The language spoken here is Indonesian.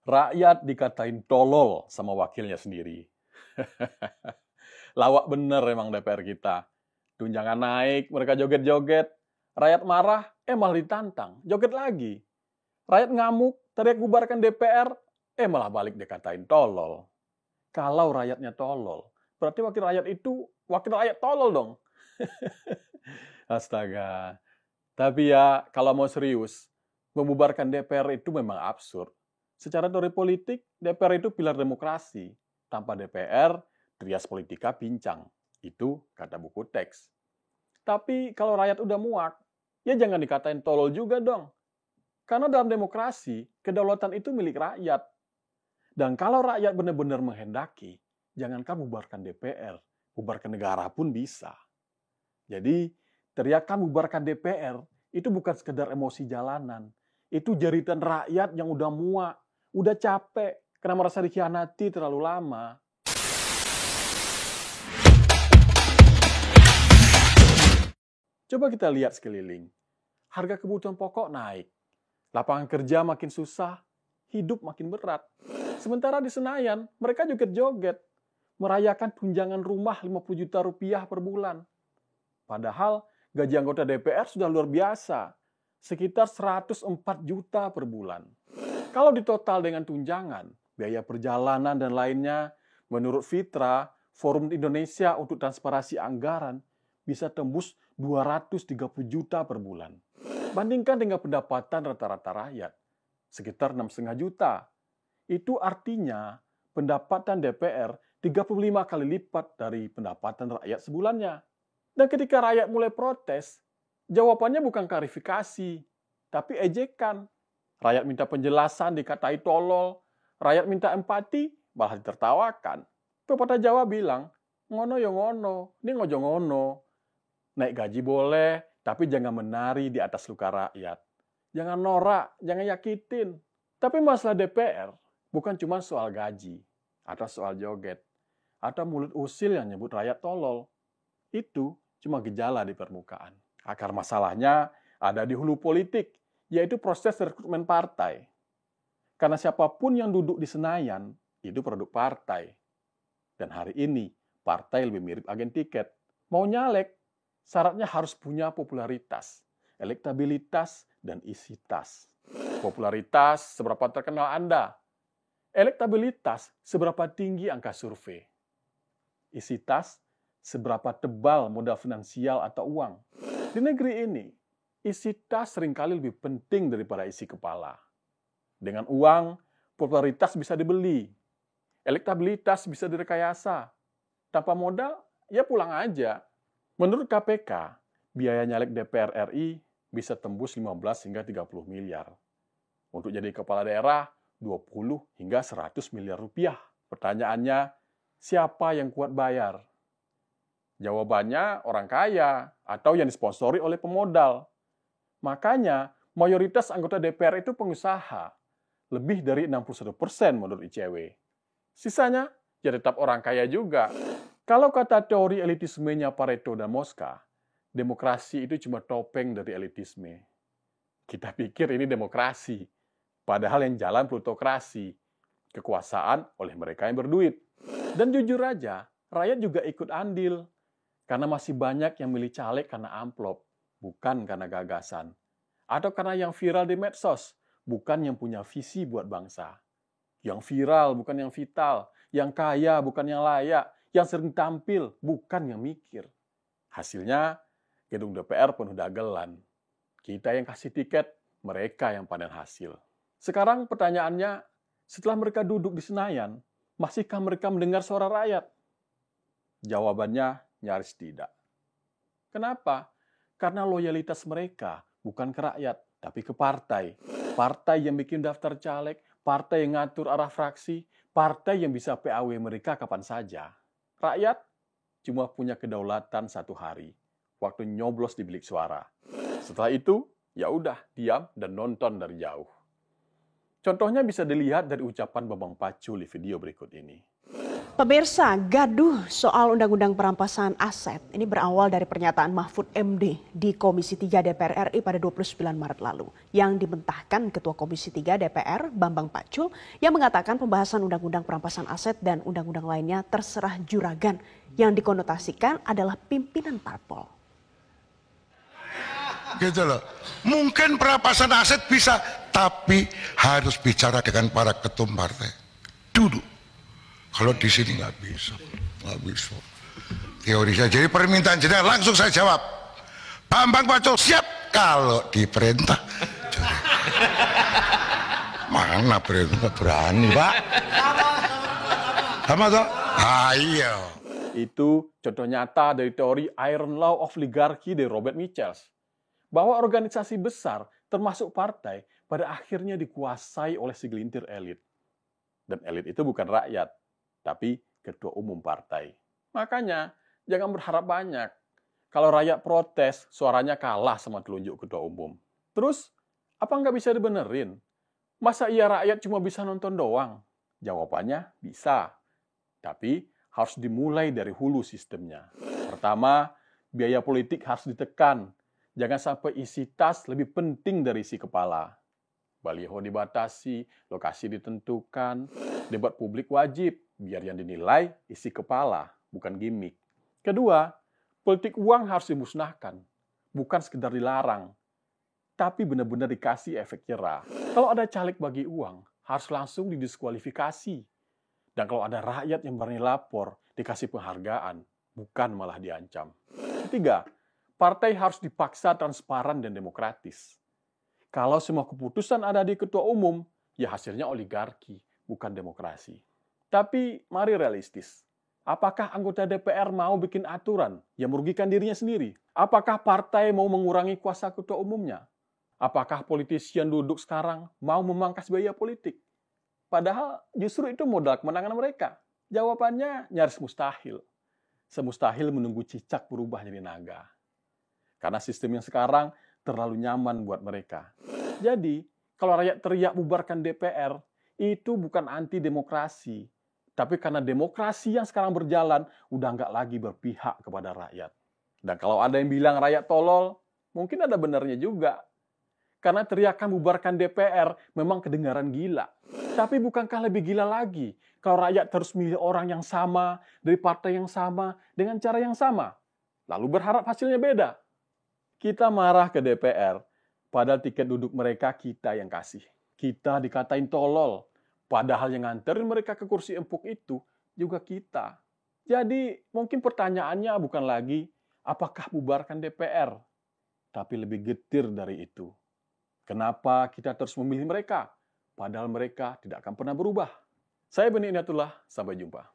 Rakyat dikatain tolol sama wakilnya sendiri. Lawak bener emang DPR kita. Tunjangan naik, mereka joget-joget. Rakyat marah, malah ditantang. Joget lagi. Rakyat ngamuk, teriak bubarkan DPR, malah balik dikatain tolol. Kalau rakyatnya tolol, berarti wakil rakyat itu wakil rakyat tolol dong. Astaga. Tapi ya, kalau mau serius, membubarkan DPR itu memang absurd. Secara teori politik, DPR itu pilar demokrasi. Tanpa DPR, trias politika pincang. Itu kata buku teks. Tapi kalau rakyat udah muak, ya jangan dikatain tolol juga dong. Karena dalam demokrasi, kedaulatan itu milik rakyat. Dan kalau rakyat benar-benar menghendaki, jangankan bubarkan DPR, bubarkan negara pun bisa. Jadi, teriakan bubarkan DPR itu bukan sekedar emosi jalanan. Itu jeritan rakyat yang udah muak, udah capek, karena merasa dikhianati terlalu lama. Coba kita lihat sekeliling. Harga kebutuhan pokok naik. Lapangan kerja makin susah, hidup makin berat. Sementara di Senayan, mereka joget-joget, merayakan tunjangan rumah 50 juta rupiah per bulan. Padahal gaji anggota DPR sudah luar biasa, sekitar 104 juta per bulan. Kalau ditotal dengan tunjangan, biaya perjalanan dan lainnya, menurut Fitra, Forum Indonesia untuk Transparansi Anggaran, bisa tembus 230 juta per bulan. Bandingkan dengan pendapatan rata-rata rakyat, sekitar 6,5 juta. Itu artinya pendapatan DPR 35 kali lipat dari pendapatan rakyat sebulannya. Dan ketika rakyat mulai protes, jawabannya bukan klarifikasi, tapi ejekan. Rakyat minta penjelasan, dikatai tolol. Rakyat minta empati, malah ditertawakan. Pepatah Jawa bilang, ngono ya ngono, ini ngojo ngono. Naik gaji boleh, tapi jangan menari di atas luka rakyat. Jangan norak, jangan yakitin. Tapi masalah DPR bukan cuma soal gaji, atau soal joget, atau mulut usil yang nyebut rakyat tolol. Itu cuma gejala di permukaan. Akar masalahnya ada di hulu politik, yaitu proses rekrutmen partai. Karena siapapun yang duduk di Senayan, itu produk partai. Dan hari ini, partai lebih mirip agen tiket. Mau nyalek, syaratnya harus punya popularitas, elektabilitas, dan isi tas. Popularitas, seberapa terkenal Anda. Elektabilitas, seberapa tinggi angka survei. Isi tas, seberapa tebal modal finansial atau uang. Di negeri ini, isi tas seringkali lebih penting daripada isi kepala. Dengan uang, popularitas bisa dibeli. Elektabilitas bisa direkayasa. Tanpa modal, ya pulang aja. Menurut KPK, biaya nyalek DPR RI bisa tembus 15 hingga 30 miliar. Untuk jadi kepala daerah, 20 hingga 100 miliar rupiah. Pertanyaannya, siapa yang kuat bayar? Jawabannya orang kaya atau yang disponsori oleh pemodal. Makanya, mayoritas anggota DPR itu pengusaha. Lebih dari 61% menurut ICW. Sisanya, ya tetap orang kaya juga. Kalau kata teori elitismenya Pareto dan Mosca, demokrasi itu cuma topeng dari elitisme. Kita pikir ini demokrasi, padahal yang jalan plutokrasi, kekuasaan oleh mereka yang berduit. Dan jujur aja, rakyat juga ikut andil, karena masih banyak yang milih caleg karena amplop, bukan karena gagasan. Atau karena yang viral di medsos, bukan yang punya visi buat bangsa. Yang viral bukan yang vital, yang kaya bukan yang layak, yang sering tampil bukan yang mikir. Hasilnya, gedung DPR penuh dagelan. Kita yang kasih tiket, mereka yang panen hasil. Sekarang pertanyaannya, setelah mereka duduk di Senayan, masihkah mereka mendengar suara rakyat? Jawabannya nyaris tidak. Kenapa? Karena loyalitas mereka bukan ke rakyat, tapi ke partai. Partai yang bikin daftar caleg, partai yang ngatur arah fraksi, partai yang bisa PAW mereka kapan saja. Rakyat cuma punya kedaulatan 1 hari, waktu nyoblos di bilik suara. Setelah itu, ya udah diam dan nonton dari jauh. Contohnya bisa dilihat dari ucapan Bambang Pacul di video berikut ini. Pemirsa, gaduh soal Undang-Undang Perampasan Aset ini berawal dari pernyataan Mahfud MD di Komisi 3 DPR RI pada 29 Maret lalu yang dimentahkan Ketua Komisi 3 DPR Bambang Pacul yang mengatakan pembahasan Undang-Undang Perampasan Aset dan undang-undang lainnya terserah juragan yang dikonotasikan adalah pimpinan parpol. Gitu loh. Mungkin perampasan aset bisa, tapi harus bicara dengan para ketum partai dulu. Kalau di sini nggak bisa. Teori saya. Jadi permintaan jenengan langsung saya jawab. Bambang Pacul siap kalau diperintah. Mana perintah berani, Pak? Sama toh? Ayo. Itu contoh nyata dari teori Iron Law of Oligarchy dari Robert Michels. Bahwa organisasi besar, termasuk partai, pada akhirnya dikuasai oleh segelintir elit. Dan elit itu bukan rakyat, tapi ketua umum partai. Makanya, jangan berharap banyak. Kalau rakyat protes, suaranya kalah sama telunjuk ketua umum. Terus, apa nggak bisa dibenerin? Masa iya rakyat cuma bisa nonton doang? Jawabannya bisa. Tapi, harus dimulai dari hulu sistemnya. Pertama, biaya politik harus ditekan. Jangan sampai isi tas lebih penting dari isi kepala. Baliho dibatasi, lokasi ditentukan, debat publik wajib, biar yang dinilai isi kepala, bukan gimmick. Kedua, politik uang harus dimusnahkan, bukan sekedar dilarang, tapi benar-benar dikasih efek jerah. Kalau ada caleg bagi uang, harus langsung didiskualifikasi. Dan kalau ada rakyat yang berani lapor, dikasih penghargaan, bukan malah diancam. Ketiga, partai harus dipaksa transparan dan demokratis. Kalau semua keputusan ada di ketua umum, ya hasilnya oligarki, bukan demokrasi. Tapi mari realistis. Apakah anggota DPR mau bikin aturan yang merugikan dirinya sendiri? Apakah partai mau mengurangi kuasa ketua umumnya? Apakah politisi yang duduk sekarang mau memangkas biaya politik? Padahal justru itu modal kemenangan mereka. Jawabannya nyaris mustahil. Semustahil menunggu cicak berubah jadi naga. Karena sistem yang sekarang terlalu nyaman buat mereka. Jadi, kalau rakyat teriak bubarkan DPR, itu bukan anti-demokrasi. Tapi karena demokrasi yang sekarang berjalan, udah nggak lagi berpihak kepada rakyat. Dan kalau ada yang bilang rakyat tolol, mungkin ada benarnya juga. Karena teriakan bubarkan DPR memang kedengaran gila. Tapi bukankah lebih gila lagi kalau rakyat terus milih orang yang sama, dari partai yang sama, dengan cara yang sama? Lalu berharap hasilnya beda. Kita marah ke DPR, padahal tiket duduk mereka kita yang kasih. Kita dikatain tolol, padahal yang nganterin mereka ke kursi empuk itu juga kita. Jadi mungkin pertanyaannya bukan lagi apakah bubarkan DPR, tapi lebih getir dari itu. Kenapa kita terus memilih mereka, padahal mereka tidak akan pernah berubah? Saya Beni Inatullah, sampai jumpa.